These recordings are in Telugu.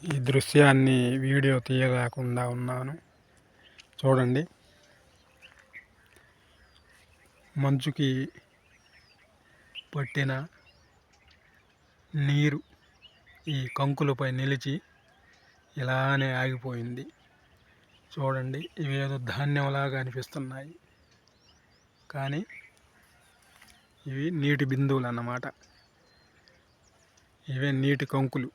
ఈ దృశ్యాన్ని వీడియో తీయలేకుండా ఉన్నాను. చూడండి, మంచుకి పట్టిన నీరు ఈ కంకులపై నిలిచి ఇలానే ఆగిపోయింది. చూడండి, ఇవేదో ధాన్యంలాగా అనిపిస్తున్నాయి, కానీ ఇవి నీటి బిందువులు అన్నమాట. ఇవే నీటి కంకులు.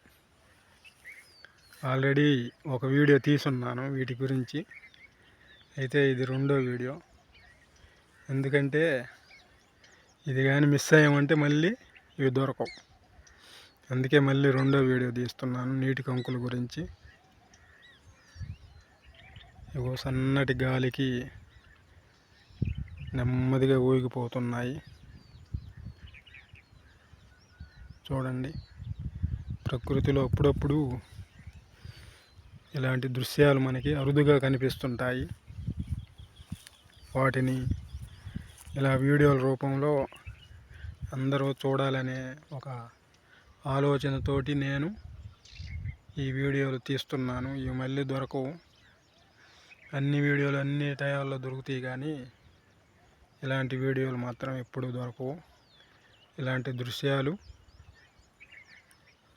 ఆల్రెడీ ఒక వీడియో తీసున్నాను వీటి గురించి. అయితే ఇది రెండో వీడియో. ఎందుకంటే ఇది కానీ మిస్ అయ్యామంటే మళ్ళీ ఇవి దొరకవు. అందుకే మళ్ళీ రెండో వీడియో తీస్తున్నాను నీటి కంకుల గురించి. ఇగో సన్నటి గాలికి నెమ్మదిగా ఊగిపోతున్నాయి. చూడండి, ప్రకృతిలో అప్పుడప్పుడు ఇలాంటి దృశ్యాలు మనకి అరుదుగా కనిపిస్తుంటాయి. వాటిని ఇలా వీడియోల రూపంలో అందరూ చూడాలనే ఒక ఆలోచనతోటి నేను ఈ వీడియోలు తీస్తున్నాను. ఇవి మళ్ళీ దొరకవు. అన్ని వీడియోలు అన్ని టైంలో దొరుకుతాయి, కానీ ఇలాంటి వీడియోలు మాత్రం ఎప్పుడు దొరకవు. ఇలాంటి దృశ్యాలు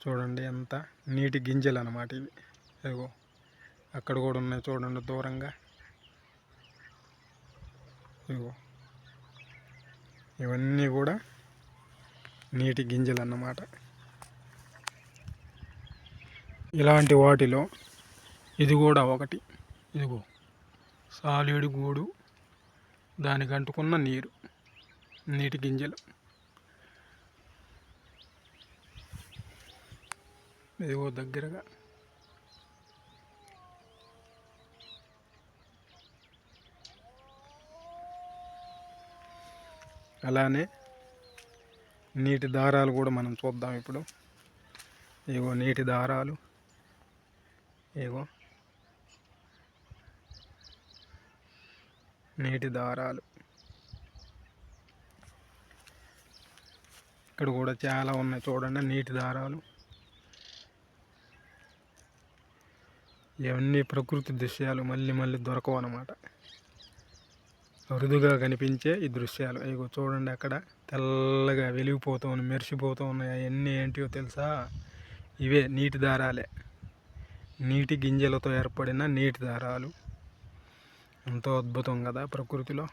చూడండి, ఎంత నీటి గింజలు అన్నమాట ఇవి. ఇగో అక్కడ కూడా ఉన్నాయి చూడండి దూరంగా. ఇగో ఇవన్నీ కూడా నీటి గింజలు అన్నమాట. ఇలాంటి వాటిలో ఇది కూడా ఒకటి. ఇదిగో సాలీడు గూడు, దానికి అంటుకున్న నీటి గింజలు. ఇదిగో దగ్గరగా. అలానే నీటి దారాలు కూడా మనం చూద్దాం ఇప్పుడు. ఇగో నీటి దారాలు, ఇగో నీటి దారాలు. ఇక్కడ కూడా చాలా ఉన్నాయి చూడండి నీటి దారాలు. ఇవన్నీ ప్రకృతి దృశ్యాలు, మళ్ళీ మళ్ళీ దొరకవు అన్నమాట. అరుదుగా కనిపించే ఈ దృశ్యాలు. ఇగో చూడండి, అక్కడ తెల్లగా వెలిగిపోతూ ఉన్నాయి, మెరిసిపోతూ ఉన్నాయి. అవన్నీ ఏంటివో తెలుసా? ఇవే నీటి దారాలే. నీటి గింజలతో ఏర్పడిన నీటి దారాలు. ఎంతో అద్భుతం కదా ప్రకృతిలో.